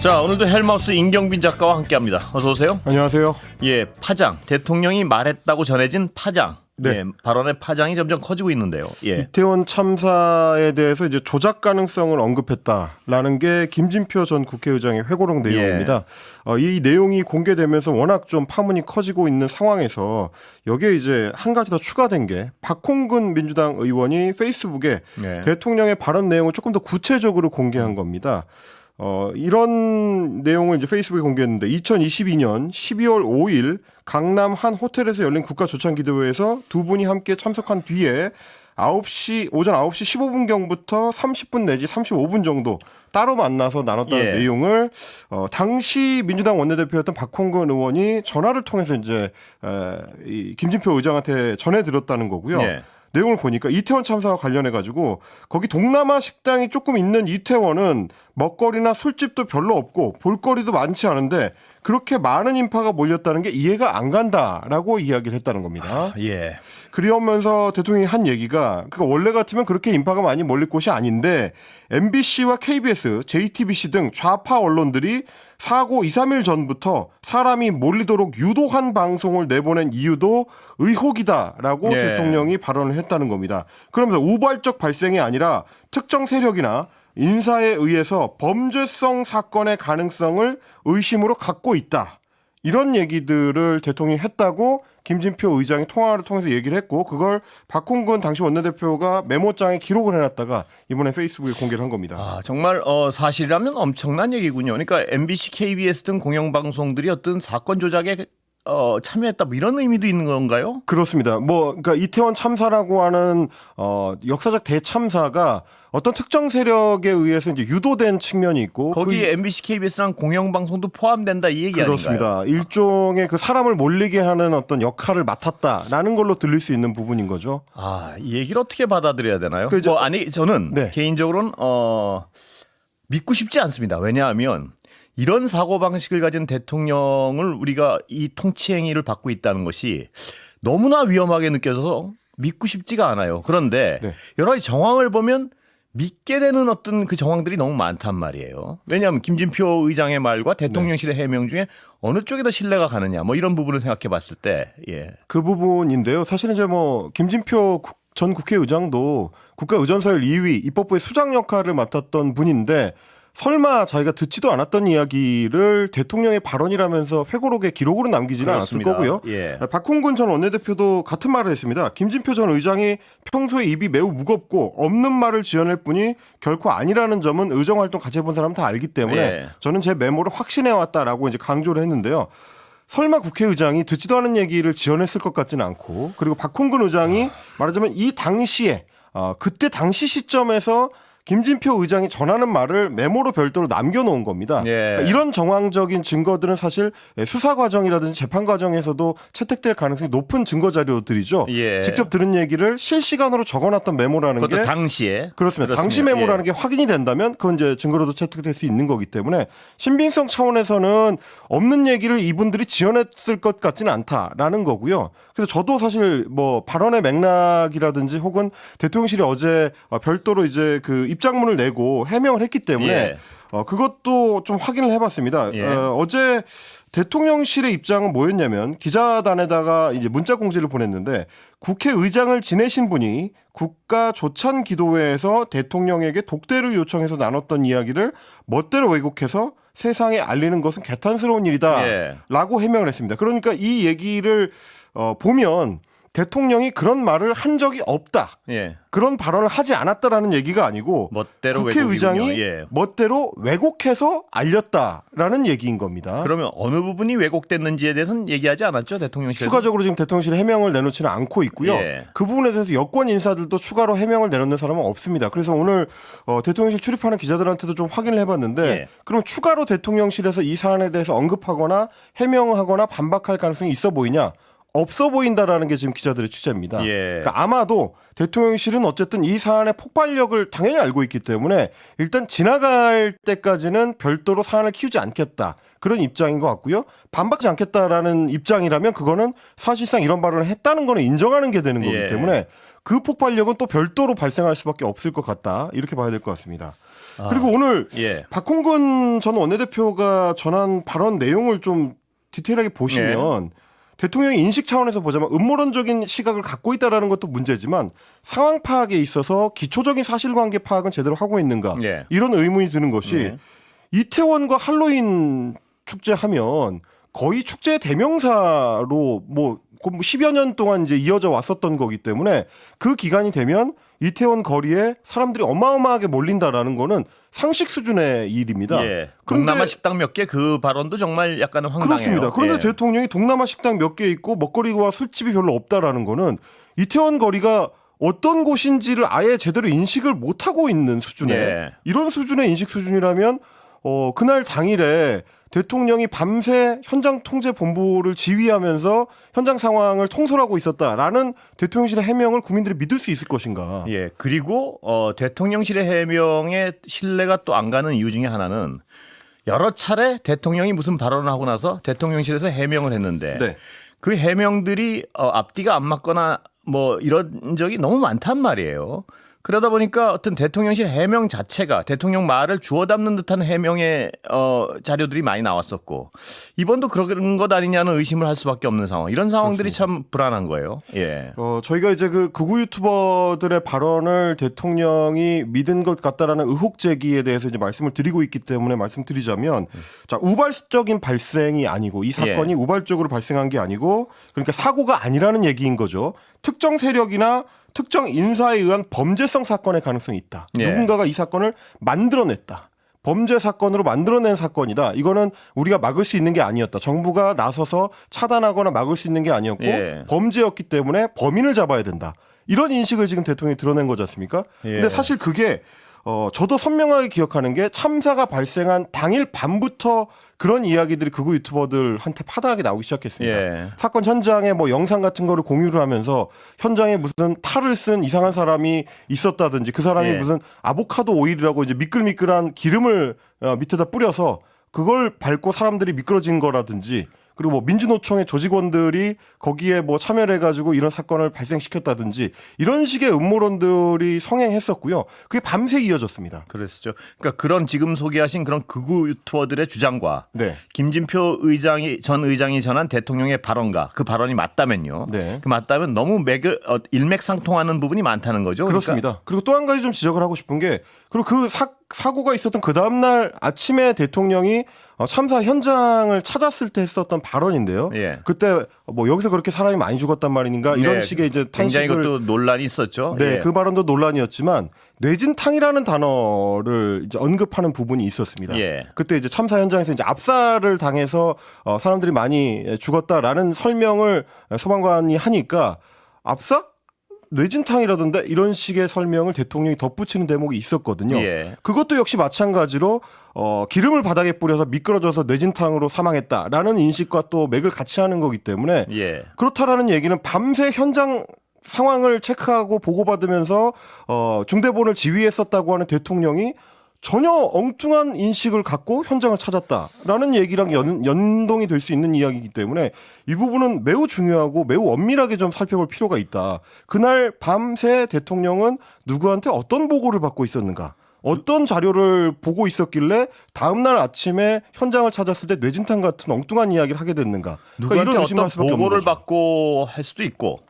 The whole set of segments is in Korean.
자, 오늘도 헬마우스 임경빈 작가와 함께합니다. 어서 오세요. 안녕하세요. 예, 파장. 대통령이 말했다고 전해진 파장. 네. 예, 발언의 파장이 점점 커지고 있는데요. 예. 이태원 참사에 대해서 이제 조작 가능성을 언급했다라는 게 김진표 전 국회의장의 회고록 내용입니다. 이 내용이 공개되면서 워낙 좀 파문이 커지고 있는 상황에서 여기에 이제 한 가지 더 추가된 게 박홍근 민주당 의원이 페이스북에 예. 대통령의 발언 내용을 조금 더 구체적으로 공개한 겁니다. 이런 내용을 이제 페이스북에 공개했는데 2022년 12월 5일 강남 한 호텔에서 열린 국가조찬기도회에서 두 분이 함께 참석한 뒤에 오전 9시 15분경부터 30분 내지 35분 정도 따로 만나서 나눴다는 내용을 당시 민주당 원내대표였던 박홍근 의원이 전화를 통해서 이제 이 김진표 의장한테 전해드렸다는 거고요. 내용을 보니까 이태원 참사와 관련해가지고 거기 동남아 식당이 조금 있는 이태원은 먹거리나 술집도 별로 없고 볼거리도 많지 않은데 그렇게 많은 인파가 몰렸다는 게 이해가 안 간다라고 이야기를 했다는 겁니다. 예. 그러면서 대통령이 한 얘기가 그러니까 원래 같으면 그렇게 인파가 많이 몰릴 곳이 아닌데 MBC와 KBS, JTBC 등 좌파 언론들이 사고 2, 3일 전부터 사람이 몰리도록 유도한 방송을 내보낸 이유도 의혹이다라고 대통령이 발언을 했다는 겁니다. 그러면서 우발적 발생이 아니라 특정 세력이나 인사에 의해서 범죄성 사건의 가능성을 의심으로 갖고 있다. 이런 얘기들을 대통령이 했다고 김진표 의장이 통화를 통해서 얘기를 했고 그걸 박홍근 당시 원내대표가 메모장에 기록을 해놨다가 이번에 페이스북에 공개를 한 겁니다. 아, 정말 사실이라면 엄청난 얘기군요. 그러니까 MBC, KBS 등 공영방송들이 어떤 사건 조작에 참여했다 뭐 이런 의미도 있는 건가요? 그렇습니다. 그러니까 이태원 참사라고 하는 역사적 대참사가 어떤 특정 세력에 의해서 이제 유도된 측면이 있고 거기에 MBC, KBS랑 공영방송도 포함된다 이 얘기 그렇습니다. 아닌가요? 일종의 그 사람을 몰리게 하는 어떤 역할을 맡았다라는 걸로 들릴 수 있는 부분인 거죠. 아, 이 얘기를 어떻게 받아들여야 되나요? 저는 네. 개인적으로는 믿고 싶지 않습니다. 왜냐하면 이런 사고방식을 가진 대통령을 우리가 이 통치 행위를 받고 있다는 것이 너무나 위험하게 느껴져서 믿고 싶지가 않아요. 그런데 여러 가지 정황을 보면 믿게 되는 어떤 그 정황들이 너무 많단 말이에요. 왜냐하면 김진표 의장의 말과 대통령실의 해명 중에 어느 쪽에 더 신뢰가 가느냐 뭐 이런 부분을 생각해 봤을 때 그 부분인데요. 사실은 이제 김진표 전 국회의장도 국가의전서열 2위 입법부의 수장 역할을 맡았던 분인데 설마 자기가 듣지도 않았던 이야기를 대통령의 발언이라면서 회고록에 기록으로 남기지는 그렇습니다. 않았을 거고요. 박홍근 전 원내대표도 같은 말을 했습니다. 김진표 전 의장이 평소에 입이 매우 무겁고 없는 말을 지어낼 뿐이 결코 아니라는 점은 의정활동 같이 해본 사람은 다 알기 때문에 저는 제 메모를 확신해왔다라고 이제 강조를 했는데요. 설마 국회의장이 듣지도 않은 얘기를 지어냈을 것 같지는 않고 그리고 박홍근 의장이 말하자면 이 당시에 그때 당시 시점에서 김진표 의장이 전하는 말을 메모로 별도로 남겨놓은 겁니다. 그러니까 이런 정황적인 증거들은 사실 수사 과정이라든지 재판 과정에서도 채택될 가능성이 높은 증거 자료들이죠. 직접 들은 얘기를 실시간으로 적어놨던 메모라는 게 당시에 그렇습니다. 당시 메모라는 게 확인이 된다면 그건 이제 증거로도 채택될 수 있는 거기 때문에 신빙성 차원에서는 없는 얘기를 이분들이 지어냈을 것 같지는 않다라는 거고요. 그래서 저도 사실 발언의 맥락이라든지 혹은 대통령실이 어제 별도로 이제 그 입장문을 내고 해명을 했기 때문에 그것도 좀 확인을 해봤습니다. 어제 대통령실의 입장은 뭐였냐면 기자단에다가 이제 문자 공지를 보냈는데 국회의장을 지내신 분이 국가조찬기도회에서 대통령에게 독대를 요청해서 나눴던 이야기를 멋대로 왜곡해서 세상에 알리는 것은 개탄스러운 일이다라고 해명을 했습니다. 그러니까 이 얘기를 보면 대통령이 그런 말을 한 적이 없다. 그런 발언을 하지 않았다라는 얘기가 아니고 국회의장이 멋대로 왜곡해서 알렸다라는 얘기인 겁니다. 그러면 어느 부분이 왜곡됐는지에 대해서는 얘기하지 않았죠? 대통령실에서? 추가적으로 지금 대통령실이 해명을 내놓지는 않고 있고요. 그 부분에 대해서 여권 인사들도 추가로 해명을 내놓는 사람은 없습니다. 그래서 오늘 대통령실 출입하는 기자들한테도 좀 확인을 해봤는데 그럼 추가로 대통령실에서 이 사안에 대해서 언급하거나 해명하거나 반박할 가능성이 있어 보이냐? 없어 보인다라는 게 지금 기자들의 취재입니다. 그러니까 아마도 대통령실은 어쨌든 이 사안의 폭발력을 당연히 알고 있기 때문에 일단 지나갈 때까지는 별도로 사안을 키우지 않겠다. 그런 입장인 것 같고요. 반박하지 않겠다라는 입장이라면 그거는 사실상 이런 발언을 했다는 거는 인정하는 게 되는 거기 때문에 그 폭발력은 또 별도로 발생할 수밖에 없을 것 같다. 이렇게 봐야 될 것 같습니다. 그리고 오늘 예. 박홍근 전 원내대표가 전한 발언 내용을 좀 디테일하게 보시면 대통령이 인식 차원에서 보자면 음모론적인 시각을 갖고 있다는 것도 문제지만 상황 파악에 있어서 기초적인 사실관계 파악은 제대로 하고 있는가 예. 이런 의문이 드는 것이 예. 이태원과 할로윈 축제하면 거의 축제 대명사로 뭐 10여 년 동안 이제 이어져 왔었던 거기 때문에 그 기간이 되면 이태원 거리에 사람들이 어마어마하게 몰린다라는 거는 상식 수준의 일입니다. 예. 그런데 동남아 식당 몇 개 그 발언도 정말 약간은 황당해요. 그렇습니다. 그런데 예. 대통령이 동남아 식당 몇 개 있고 먹거리와 술집이 별로 없다라는 거는 이태원 거리가 어떤 곳인지를 아예 제대로 인식을 못하고 있는 수준의 예. 이런 수준의 인식 수준이라면 그날 당일에 대통령이 밤새 현장 통제 본부를 지휘하면서 현장 상황을 통솔하고 있었다라는 대통령실의 해명을 국민들이 믿을 수 있을 것인가. 예. 그리고 대통령실의 해명에 신뢰가 또 안 가는 이유 중에 하나는 여러 차례 대통령이 무슨 발언을 하고 나서 대통령실에서 해명을 했는데 네. 그 해명들이 앞뒤가 안 맞거나 뭐 이런 적이 너무 많단 말이에요. 그러다 보니까 어떤 대통령실 해명 자체가 대통령 말을 주워 담는 듯한 해명의 자료들이 많이 나왔었고 이번도 그런 것 아니냐는 의심을 할 수밖에 없는 상황. 이런 상황들이 참 불안한 거예요. 예. 저희가 이제 그 극우 유튜버들의 발언을 대통령이 믿은 것 같다라는 의혹 제기에 대해서 이제 말씀을 드리고 있기 때문에 말씀드리자면 자, 우발적인 발생이 아니고 이 사건이 우발적으로 발생한 게 아니고 그러니까 사고가 아니라는 얘기인 거죠. 특정 세력이나 특정 인사에 의한 범죄성 사건의 가능성이 있다. 예. 누군가가 이 사건을 만들어냈다. 범죄 사건으로 만들어낸 사건이다. 이거는 우리가 막을 수 있는 게 아니었다. 정부가 나서서 차단하거나 막을 수 있는 게 아니었고 예. 범죄였기 때문에 범인을 잡아야 된다. 이런 인식을 지금 대통령이 드러낸 거지 않습니까? 예. 근데 사실 그게 저도 선명하게 기억하는 게 참사가 발생한 당일 밤부터 그런 이야기들이 극우 유튜버들한테 파다하게 나오기 시작했습니다. 예. 사건 현장에 뭐 영상 같은 거를 공유를 하면서 현장에 무슨 탈을 쓴 이상한 사람이 있었다든지 그 사람이 예. 무슨 아보카도 오일이라고 이제 미끌미끌한 기름을 밑에다 뿌려서 그걸 밟고 사람들이 미끄러진 거라든지 그리고 뭐 민주노총의 조직원들이 거기에 뭐 참여를 해가지고 이런 사건을 발생시켰다든지 이런 식의 음모론들이 성행했었고요. 그게 밤새 이어졌습니다. 그랬었죠. 그러니까 그런 지금 소개하신 그런 극우 유튜버들의 주장과 네. 김진표 전 의장이 전한 대통령의 발언과 그 발언이 맞다면요. 네. 그 맞다면 너무 일맥상통하는 부분이 많다는 거죠. 그렇습니다. 그리고 또 한 가지 좀 지적을 하고 싶은 게 그리고 그 사고가 있었던 그 다음날 아침에 대통령이 참사 현장을 찾았을 때 했었던 발언인데요. 예. 그때 뭐 여기서 그렇게 사람이 많이 죽었단 말인가 이런 네, 식의 이제 굉장히 탄식을 그것도 논란이 있었죠. 네, 예. 그 발언도 논란이었지만 뇌진탕이라는 단어를 이제 언급하는 부분이 있었습니다. 예. 그때 이제 참사 현장에서 이제 압사를 당해서 사람들이 많이 죽었다라는 설명을 소방관이 하니까 압사? 뇌진탕이라던데 이런 식의 설명을 대통령이 덧붙이는 대목이 있었거든요. 예. 그것도 역시 마찬가지로 기름을 바닥에 뿌려서 미끄러져서 뇌진탕으로 사망했다라는 인식과 또 맥을 같이 하는 거기 때문에 예. 그렇다라는 얘기는 밤새 현장 상황을 체크하고 보고받으면서 중대본을 지휘했었다고 하는 대통령이 전혀 엉뚱한 인식을 갖고 현장을 찾았다라는 얘기랑 연동이 될 수 있는 이야기이기 때문에 이 부분은 매우 중요하고 매우 엄밀하게 좀 살펴볼 필요가 있다. 그날 밤새 대통령은 누구한테 어떤 보고를 받고 있었는가? 어떤 자료를 보고 있었길래 다음날 아침에 현장을 찾았을 때 뇌진탕 같은 엉뚱한 이야기를 하게 됐는가? 누구한테 이런 의심을 어떤 할 수밖에 없는 보고를 거죠. 받고 할 수도 있고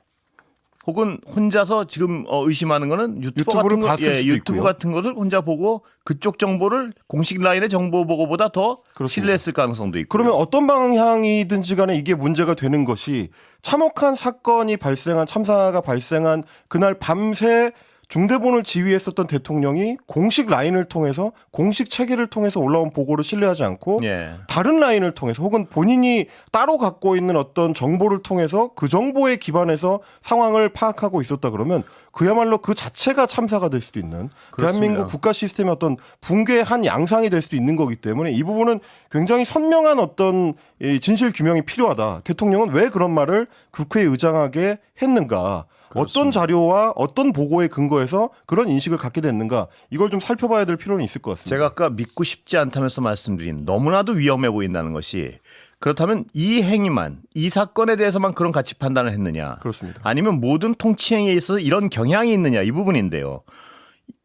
혹은 혼자서 지금 의심하는 거는 유튜브를 봤을 수도 유튜브 있고요. 같은 것을 혼자 보고 그쪽 정보를 공식 라인의 정보 보고보다 더 그렇습니다. 신뢰했을 가능성도 있고. 그러면 어떤 방향이든지 간에 이게 문제가 되는 것이 참혹한 사건이 발생한 참사가 발생한 그날 밤새 중대본을 지휘했었던 대통령이 공식 라인을 통해서 공식 체계를 통해서 올라온 보고를 신뢰하지 않고 예. 다른 라인을 통해서 혹은 본인이 따로 갖고 있는 어떤 정보를 통해서 그 정보에 기반해서 상황을 파악하고 있었다 그러면 그야말로 그 자체가 참사가 될 수도 있는 그렇습니다. 대한민국 국가 시스템의 어떤 붕괴의 한 양상이 될 수도 있는 거기 때문에 이 부분은 굉장히 선명한 어떤 진실 규명이 필요하다. 대통령은 왜 그런 말을 국회에 의장하게 했는가? 어떤 자료와 어떤 보고에 근거해서 그런 인식을 갖게 됐는가 이걸 좀 살펴봐야 될 필요는 있을 것 같습니다. 제가 아까 믿고 싶지 않다면서 말씀드린 너무나도 위험해 보인다는 것이 그렇다면 이 행위만 이 사건에 대해서만 그런 가치 판단을 했느냐 그렇습니다. 아니면 모든 통치 행위에 있어서 이런 경향이 있느냐 이 부분인데요.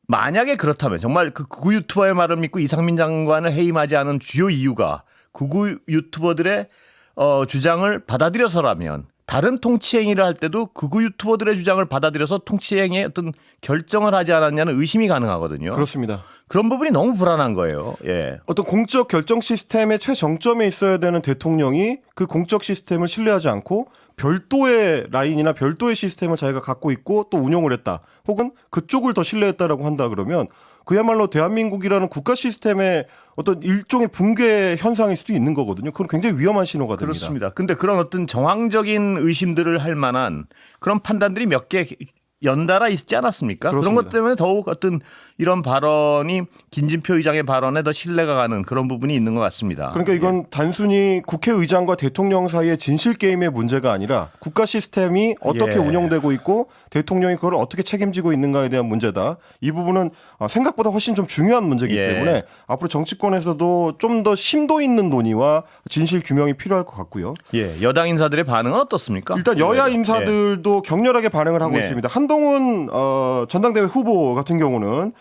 만약에 그렇다면 정말 그 극우 유튜버의 말을 믿고 이상민 장관을 해임하지 않은 주요 이유가 극우 유튜버들의 주장을 받아들여서라면 다른 통치행위를 할 때도 극우 유튜버들의 주장을 받아들여서 통치행위의 어떤 결정을 하지 않았냐는 의심이 가능하거든요. 그렇습니다. 그런 부분이 너무 불안한 거예요. 예. 어떤 공적 결정 시스템의 최정점에 있어야 되는 대통령이 그 공적 시스템을 신뢰하지 않고 별도의 라인이나 별도의 시스템을 자기가 갖고 있고 또 운영을 했다. 혹은 그쪽을 더 신뢰했다라고 한다 그러면 그야말로 대한민국이라는 국가 시스템의 어떤 일종의 붕괴 현상일 수도 있는 거거든요. 그건 굉장히 위험한 신호가 됩니다. 그렇습니다. 근데 그런 어떤 정황적인 의심들을 할 만한 그런 판단들이 몇 개 연달아 있지 않았습니까? 그렇습니다. 그런 것 때문에 더욱 어떤 이런 발언이 김진표 의장의 발언에 더 신뢰가 가는 그런 부분이 있는 것 같습니다. 그러니까 이건 단순히 국회의장과 대통령 사이의 진실 게임의 문제가 아니라 국가 시스템이 어떻게 예. 운영되고 있고 대통령이 그걸 어떻게 책임지고 있는가에 대한 문제다. 이 부분은 생각보다 훨씬 좀 중요한 문제이기 예. 때문에 앞으로 정치권에서도 좀 더 심도 있는 논의와 진실 규명이 필요할 것 같고요. 예, 여당 인사들의 반응은 어떻습니까? 일단 여야 예. 인사들도 격렬하게 반응을 하고 네. 있습니다. 한동훈 전당대회 후보 같은 경우는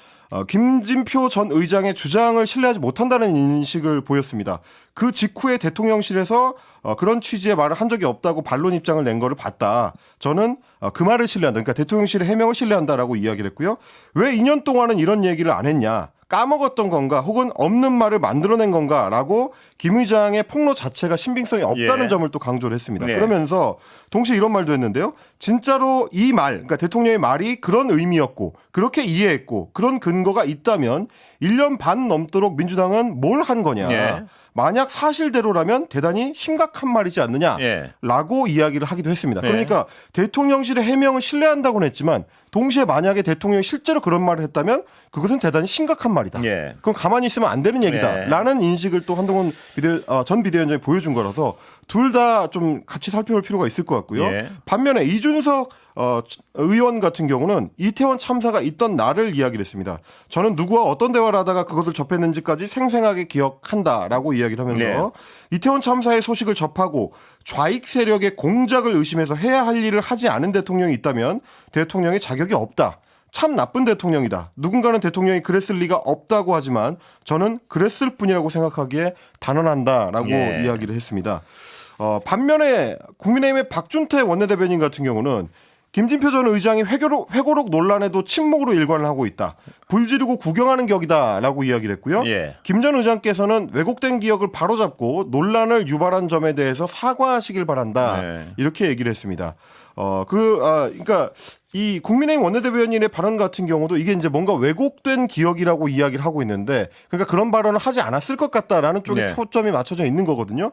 김진표 전 의장의 주장을 신뢰하지 못한다는 인식을 보였습니다. 그 직후에 대통령실에서 그런 취지의 말을 한 적이 없다고 반론 입장을 낸 거를 봤다. 저는 그 말을 신뢰한다. 그러니까 대통령실의 해명을 신뢰한다라고 이야기를 했고요. 왜 2년 동안은 이런 얘기를 안 했냐. 까먹었던 건가 혹은 없는 말을 만들어낸 건가라고 김 의장의 폭로 자체가 신빙성이 없다는 예. 점을 또 강조를 했습니다. 네. 그러면서 동시에 이런 말도 했는데요. 진짜로 이 말, 그러니까 대통령의 말이 그런 의미였고 그렇게 이해했고 그런 근거가 있다면 1년 반 넘도록 민주당은 뭘 한 거냐. 예. 만약 사실대로라면 대단히 심각한 말이지 않느냐라고 예. 이야기를 하기도 했습니다. 네. 그러니까 대통령실의 해명을 신뢰한다고는 했지만 동시에 만약에 대통령이 실제로 그런 말을 했다면 그것은 대단히 심각한 말이다. 예. 그건 가만히 있으면 안 되는 얘기다라는 인식을 또 한동훈 전 비대위원장이 보여준 거라서 둘 다 좀 같이 살펴볼 필요가 있을 것 같고요. 예. 반면에 이준석 의원 같은 경우는 이태원 참사가 있던 날을 이야기를 했습니다. 저는 누구와 어떤 대화를 하다가 그것을 접했는지까지 생생하게 기억한다라고 이야기를 하면서 네. 이태원 참사의 소식을 접하고 좌익 세력의 공작을 의심해서 해야 할 일을 하지 않은 대통령이 있다면 대통령의 자격이 없다. 참 나쁜 대통령이다. 누군가는 대통령이 그랬을 리가 없다고 하지만 저는 그랬을 뿐이라고 생각하기에 단언한다라고 예. 이야기를 했습니다. 반면에 국민의힘의 박준태 원내대변인 같은 경우는 김진표 전 의장이 회고록 논란에도 침묵으로 일관을 하고 있다. 불 지르고 구경하는 격이다라고 이야기를 했고요. 예. 김 전 의장께서는 왜곡된 기억을 바로잡고 논란을 유발한 점에 대해서 사과하시길 바란다. 네. 이렇게 얘기를 했습니다. 그러니까 이 국민의힘 원내대변인의 발언 같은 경우도 이게 이제 뭔가 왜곡된 기억이라고 이야기를 하고 있는데 그러니까 그런 발언을 하지 않았을 것 같다라는 쪽에 네. 초점이 맞춰져 있는 거거든요.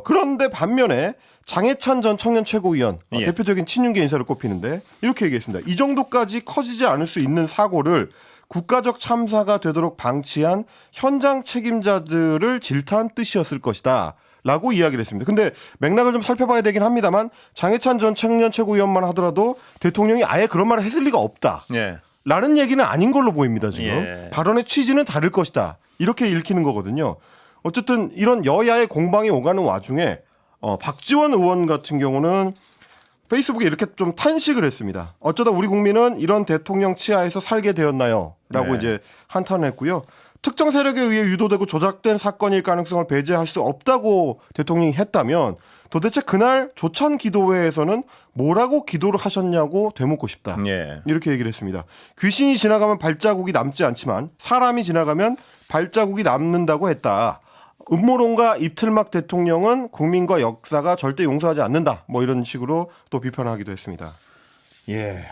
그런데 반면에 장해찬 전 청년 최고위원 예. 대표적인 친윤계 인사를 꼽히는데 이렇게 얘기했습니다. 이 정도까지 커지지 않을 수 있는 사고를 국가적 참사가 되도록 방치한 현장 책임자들을 질타한 뜻이었을 것이다. 라고 이야기를 했습니다. 근데 맥락을 좀 살펴봐야 되긴 합니다만 장해찬 전 청년 최고위원만 하더라도 대통령이 아예 그런 말을 했을 리가 없다. 예. 라는 얘기는 아닌 걸로 보입니다. 지금. 예. 발언의 취지는 다를 것이다. 이렇게 읽히는 거거든요. 어쨌든 이런 여야의 공방이 오가는 와중에 박지원 의원 같은 경우는 페이스북에 이렇게 좀 탄식을 했습니다. 어쩌다 우리 국민은 이런 대통령 치하에서 살게 되었나요? 라고 네. 이제 한탄을 했고요. 특정 세력에 의해 유도되고 조작된 사건일 가능성을 배제할 수 없다고 대통령이 했다면 도대체 그날 조찬 기도회에서는 뭐라고 기도를 하셨냐고 되묻고 싶다. 예. 이렇게 얘기를 했습니다. 귀신이 지나가면 발자국이 남지 않지만 사람이 지나가면 발자국이 남는다고 했다. 음모론가 입틀막 대통령은 국민과 역사가 절대 용서하지 않는다. 뭐 이런 식으로 또 비판하기도 했습니다. 예.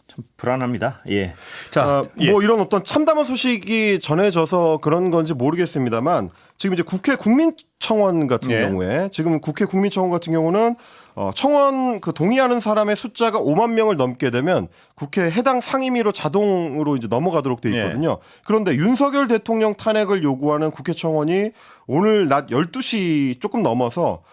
참 불안합니다. 예. 자, 뭐 이런 어떤 참담한 소식이 전해져서 그런 건지 모르겠습니다만 지금 이제 국회 국민청원 같은 예. 경우에 지금 국회 국민청원 같은 경우는 청원 그 동의하는 사람의 숫자가 5만 명을 넘게 되면 국회 해당 상임위로 자동으로 이제 넘어가도록 돼 있거든요. 그런데 윤석열 대통령 탄핵을 요구하는 국회 청원이 오늘 낮 12시 조금 넘어서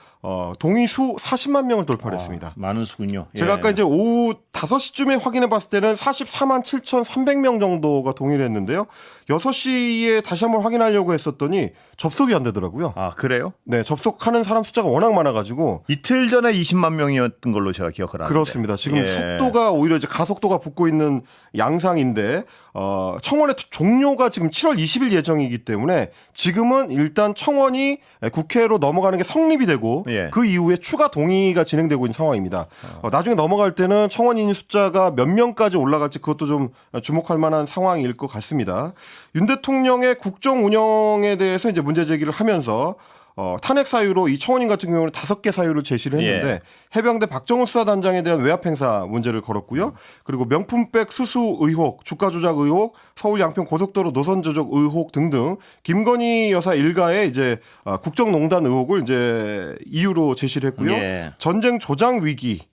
동의 수 40만 명을 돌파했습니다. 많은 수군요. 제가 아까 이제 오후 5시쯤에 확인해 봤을 때는 44만 7,300명 정도가 동의를 했는데요. 6시에 다시 한번 확인하려고 했었더니 접속이 안 되더라고요. 아, 그래요? 네, 접속하는 사람 숫자가 워낙 많아가지고. 이틀 전에 20만 명이었던 걸로 제가 기억을 하는데. 그렇습니다. 지금 예. 속도가 오히려 이제 가속도가 붙고 있는 양상인데, 청원의 종료가 지금 7월 20일 예정이기 때문에 지금은 일단 청원이 국회로 넘어가는 게 성립이 되고 예. 그 이후에 추가 동의가 진행되고 있는 상황입니다. 나중에 넘어갈 때는 청원인 숫자가 몇 명까지 올라갈지 그것도 좀 주목할 만한 상황일 것 같습니다. 윤 대통령의 국정 운영에 대해서 이제 문제 제기를 하면서 탄핵 사유로 이 청원인 같은 경우는 5개 사유를 제시를 했는데 예. 해병대 박정훈 수사단장에 대한 외압 행사 문제를 걸었고요. 그리고 명품백 수수 의혹, 주가 조작 의혹, 서울 양평 고속도로 노선 조작 의혹 등등 김건희 여사 일가의 이제 국정농단 의혹을 이제 이유로 제시를 했고요. 예. 전쟁 조장 위기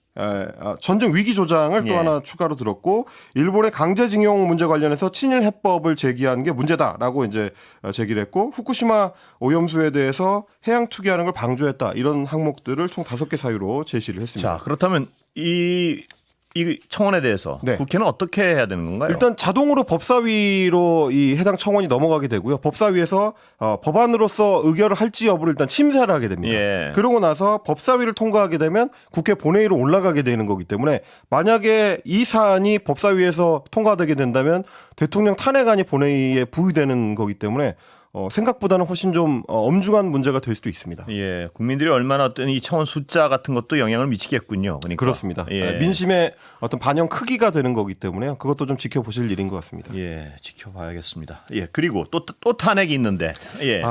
전쟁 위기 조장을 또 예. 하나 추가로 들었고 일본의 강제징용 문제 관련해서 친일 해법을 제기한 게 문제다라고 이제 제기를 했고 후쿠시마 오염수에 대해서 해양 투기하는 걸 방조했다 이런 항목들을 총 5개 사유로 제시를 했습니다. 자, 그렇다면 이 청원에 대해서 네. 국회는 어떻게 해야 되는 건가요? 일단 자동으로 법사위로 이 해당 청원이 넘어가게 되고요. 법사위에서 법안으로서 의결을 할지 여부를 일단 심사를 하게 됩니다. 예. 그러고 나서 법사위를 통과하게 되면 국회 본회의로 올라가게 되는 거기 때문에 만약에 이 사안이 법사위에서 통과되게 된다면 대통령 탄핵안이 본회의에 부의되는 거기 때문에 생각보다는 훨씬 좀 엄중한 문제가 될 수도 있습니다. 예, 국민들이 얼마나 어떤 이 청원 숫자 같은 것도 영향을 미치겠군요. 그러니까. 그렇습니다. 예. 민심의 어떤 반영 크기가 되는 거기 때문에요. 그것도 좀 지켜보실 일인 것 같습니다. 예, 지켜봐야겠습니다. 예, 그리고 또 탄핵이 있는데, 예,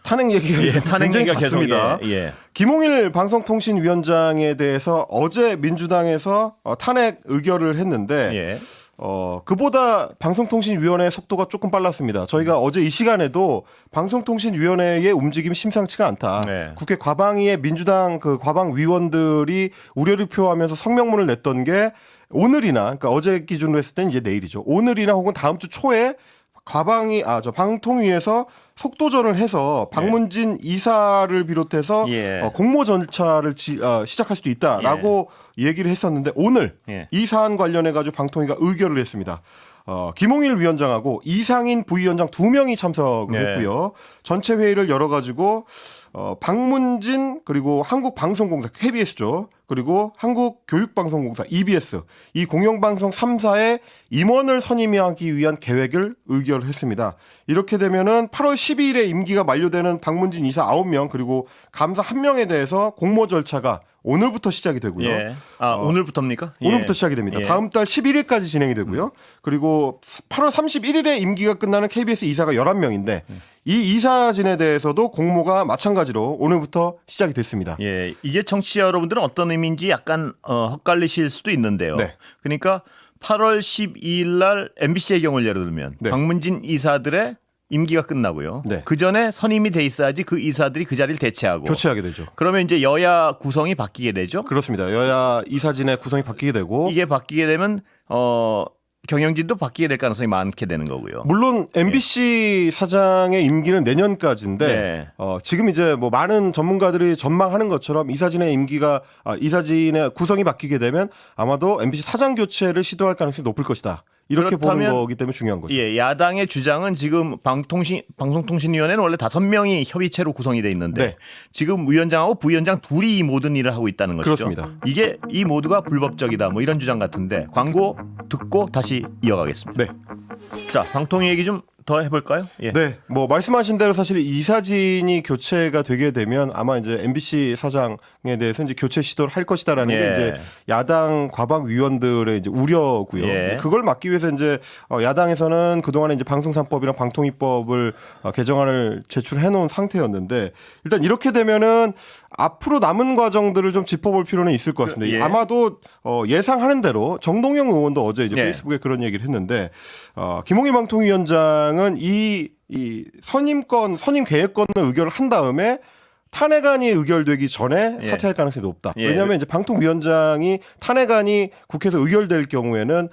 탄핵 얘기가 예, 탄핵 굉장히 얘기가 계속 잦습니다. 예. 김홍일 방송통신위원장에 대해서 어제 민주당에서 탄핵 의결을 했는데 예. 그보다 방송통신위원회의 속도가 조금 빨랐습니다. 저희가 어제 이 시간에도 방송통신위원회의 움직임이 심상치가 않다. 네. 국회 과방위의 민주당 그 과방 위원들이 우려를 표하면서 성명문을 냈던 게 오늘이나 그러니까 어제 기준으로 했을 때는 이제 내일이죠. 오늘이나 혹은 다음 주 초에 방통위에서 속도전을 해서 방문진 이사를 비롯해서 예. 공모 절차를 시작할 수도 있다라고 얘기를 했었는데 오늘 예. 이 사안 관련해 가지고 방통위가 의결을 했습니다. 김홍일 위원장하고 이상인 부위원장 2명이 참석을 네. 했고요. 전체 회의를 열어 가지고 방문진 그리고 한국방송공사 KBS죠. 그리고 한국교육방송공사 EBS 이 공영방송 3사의 임원을 선임하기 위한 계획을 의결했습니다. 이렇게 되면은 8월 12일에 임기가 만료되는 방문진 이사 9명 그리고 감사 1명에 대해서 공모 절차가 오늘부터 시작이 되고요. 예. 오늘부터입니까? 오늘부터 예. 시작이 됩니다. 예. 다음 달 11일까지 진행이 되고요. 그리고 8월 31일에 임기가 끝나는 KBS 이사가 11명인데 이 이사진에 대해서도 공모가 마찬가지로 오늘부터 시작이 됐습니다. 예, 이게 청취자 여러분들은 어떤 의미인지 약간 헛갈리실 수도 있는데요. 네. 그러니까 8월 12일 날 MBC의 경우를 예를 들면 네. 방문진 이사들의 임기가 끝나고요. 네. 그 전에 선임이 돼 있어야지 그 이사들이 그 자리를 대체하고. 교체하게 되죠. 그러면 이제 여야 구성이 바뀌게 되죠. 그렇습니다. 여야 이사진의 구성이 바뀌게 되고 이게 바뀌게 되면 경영진도 바뀌게 될 가능성이 많게 되는 거고요. 물론 MBC 사장의 임기는 내년까지인데 네. 지금 이제 뭐 많은 전문가들이 전망하는 것처럼 이사진의 이사진의 구성이 바뀌게 되면 아마도 MBC 사장 교체를 시도할 가능성이 높을 것이다. 이렇게 보는 그렇다면 거기 때문에 중요한 거죠. 예, 야당의 주장은 지금 방송통신위원회는 원래 5명이 협의체로 구성이 돼 있는데 네. 지금 위원장하고 부위원장 둘이 이 모든 일을 하고 있다는 것이죠. 그렇습니다. 이게 이 모두가 불법적이다 뭐 이런 주장 같은데 광고 듣고 다시 이어가겠습니다. 네. 자, 방통위 얘기 좀 더 해볼까요? 예. 네, 뭐 말씀하신 대로 사실 이사진이 교체가 되게 되면 아마 이제 MBC 사장에 대해서 이제 교체 시도를 할 것이다라는 예. 게 이제 야당 과방 위원들의 이제 우려고요. 예. 그걸 막기 위해서 이제 야당에서는 그동안에 이제 방송사법이랑 방통위법을 개정안을 제출해 놓은 상태였는데 일단 이렇게 되면은 앞으로 남은 과정들을 좀 짚어볼 필요는 있을 것 같습니다. 예. 아마도 예상하는 대로 정동영 의원도 어제 이제 예. 페이스북에 그런 얘기를 했는데 김홍일 방통위원장은 이 선임 계획권을 의결을 한 다음에 탄핵안이 의결되기 전에 예. 사퇴할 가능성이 높다. 예. 왜냐하면 이제 방통위원장이 탄핵안이 국회에서 의결될 경우에는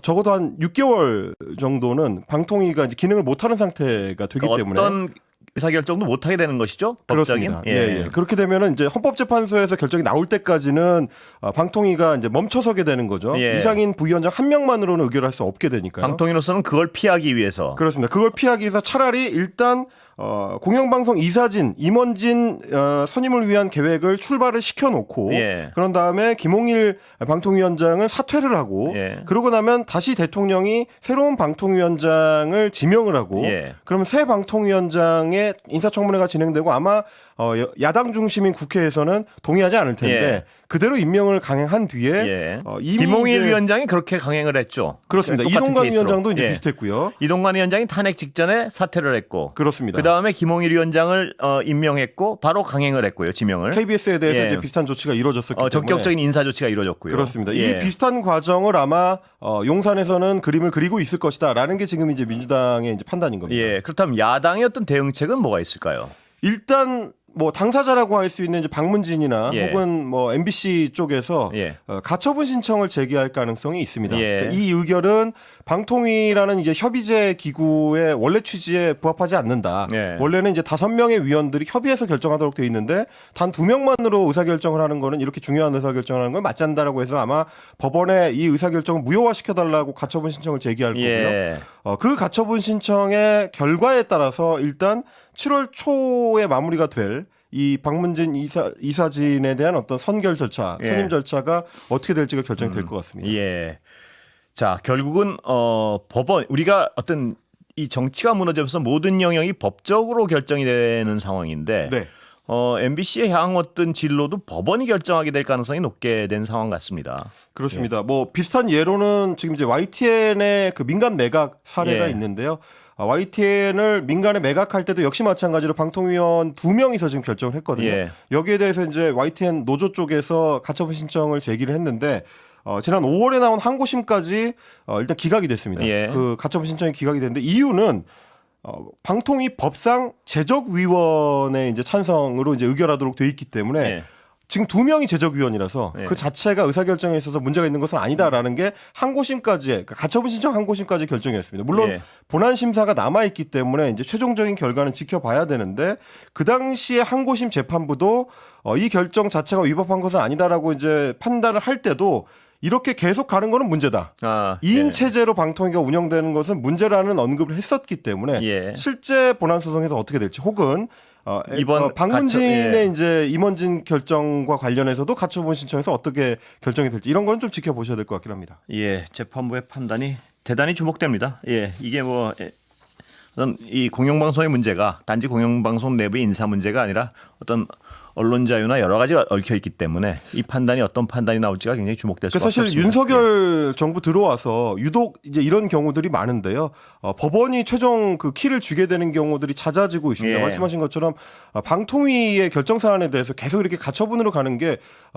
적어도 한 6개월 정도는 방통위가 이제 기능을 못하는 상태가 되기 때문에 어떤 의사결정도 못하게 되는 것이죠. 법적인. 그렇습니다. 예. 그렇게 되면은 이제 헌법재판소에서 결정이 나올 때까지는 방통위가 이제 멈춰서게 되는 거죠. 예. 이상인 부위원장 한 명만으로는 의결할 수 없게 되니까요. 방통위로서는 그걸 피하기 위해서. 그렇습니다. 그걸 피하기 위해서 차라리 일단 공영방송 이사진 임원진 선임을 위한 계획을 출발을 시켜놓고 예. 그런 다음에 김홍일 방통위원장은 사퇴를 하고 예. 그러고 나면 다시 대통령이 새로운 방통위원장을 지명을 하고 예. 그러면 새 방통위원장의 인사청문회가 진행되고 아마 야당 중심인 국회에서는 동의하지 않을 텐데 예. 그대로 임명을 강행한 뒤에 예. 이미 김홍일 이제 위원장이 그렇게 강행을 했죠. 그렇습니다. 똑같은 이동관 케이스로. 위원장도 이제 예. 비슷했고요. 이동관 위원장이 탄핵 직전에 사퇴를 했고 그렇습니다. 그 다음에 김홍일 위원장을 임명했고 바로 강행을 했고요. 지명을. KBS에 대해서 예. 이제 비슷한 조치가 이루어졌었기 때문에 전격적인 인사 조치가 이루어졌고요. 그렇습니다. 예. 이 비슷한 과정을 아마 용산에서는 그림을 그리고 있을 것이다라는 게 지금 이제 민주당의 이제 판단인 겁니다. 예. 그렇다면 야당의 어떤 대응책은 뭐가 있을까요? 일단 뭐 당사자라고 할 수 있는 이제 박문진이나 예. 혹은 뭐 MBC 쪽에서 예. 가처분 신청을 제기할 가능성이 있습니다. 예. 그러니까 이 의결은 방통위라는 이제 협의제 기구의 원래 취지에 부합하지 않는다. 예. 원래는 이제 5명의 위원들이 협의해서 결정하도록 돼 있는데 단 2명만으로 의사결정을 하는 거는 이렇게 중요한 의사결정을 하는 건 맞지 않는다라고 해서 아마 법원에 이 의사결정을 무효화시켜달라고 가처분 신청을 제기할 거고요. 예. 그 가처분 신청의 결과에 따라서 일단 7월 초에 마무리가 될 이 박문진 이사진에 대한 어떤 선결 절차, 예. 선임 절차가 어떻게 될지가 결정이 될 것 같습니다. 예. 자, 결국은 법원 우리가 어떤 이 정치가 무너지면서 모든 영역이 법적으로 결정이 되는 상황인데 네. MBC의 향후 어떤 진로도 법원이 결정하게 될 가능성이 높게 된 상황 같습니다. 그렇습니다. 뭐 비슷한 예로는 지금 이제 YTN의 그 민간 매각 사례가 예. 있는데요. YTN을 민간에 매각할 때도 역시 마찬가지로 방통위원 2명이서 지금 결정을 했거든요. 예. 여기에 대해서 이제 YTN 노조 쪽에서 가처분 신청을 제기를 했는데 지난 5월에 나온 항고심까지 일단 기각이 됐습니다. 예. 그 가처분 신청이 기각이 됐는데 이유는 방통위 법상 제적위원회 이제 찬성으로 이제 의결하도록 돼 있기 때문에 예. 지금 2명이 제적위원이라서 예. 그 자체가 의사결정에 있어서 문제가 있는 것은 아니다라는 게 항고심까지 그러니까 가처분 신청 항고심까지 결정이었습니다. 물론 예. 본안 심사가 남아 있기 때문에 이제 최종적인 결과는 지켜봐야 되는데 그 당시에 항고심 재판부도 이 결정 자체가 위법한 것은 아니다라고 이제 판단을 할 때도 이렇게 계속 가는 거는 문제다. 2인 예. 체제로 방통위가 운영되는 것은 문제라는 언급을 했었기 때문에 예. 실제 본안 소송에서 어떻게 될지 혹은 이번 박문진의 예. 이제 임원진 결정과 관련해서도 가처분 신청에서 어떻게 결정이 될지 이런 건 좀 지켜보셔야 될 것 같긴 합니다. 예, 재판부의 판단이 대단히 주목됩니다. 예, 이게 뭐 어떤 이 공영방송의 문제가 단지 공영방송 내부의 인사 문제가 아니라 어떤 언론 자유나 여러 가지가 얽혀 있기 때문에 이 판단이 어떤 판단이 나올지가 굉장히 주목될 수밖에 사실 없습니다. 윤석열 정부 들어와서 유독 이제 이런 경우들이 많은데요. 법원이 최종 그 키를 주게 되는 경우들이 잦아지고 있습니다. 예. 말씀하신 것처럼 방통위의 결정 사안에 대해서 계속 이렇게 가처분으로 가는 게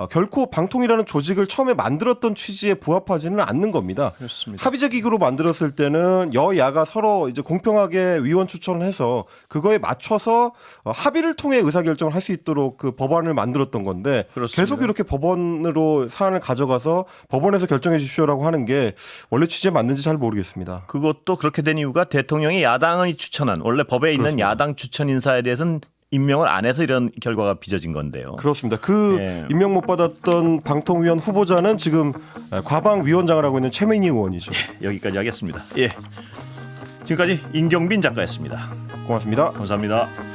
결코 방통위라는 조직을 처음에 만들었던 취지에 부합하지는 않는 겁니다. 그렇습니다. 합의제 기구로 만들었을 때는 여야가 서로 이제 공평하게 위원 추천을 해서 그거에 맞춰서 합의를 통해 의사결정을 할 수 있도록 그 법안을 만들었던 건데 그렇습니다. 계속 이렇게 법원으로 사안을 가져가서 법원에서 결정해 주십시오라고 하는 게 원래 취지에 맞는지 잘 모르겠습니다. 그것도 그렇게 된 이유가 대통령이 야당이 추천한 원래 법에 있는 그렇습니다. 야당 추천 인사에 대해서는 임명을 안 해서 이런 결과가 빚어진 건데요. 그렇습니다. 그 예. 임명 못 받았던 방통위원 후보자는 지금 과방위원장을 하고 있는 최민희 의원이죠. 여기까지 하겠습니다. 예, 지금까지 임경빈 작가였습니다. 고맙습니다. 감사합니다.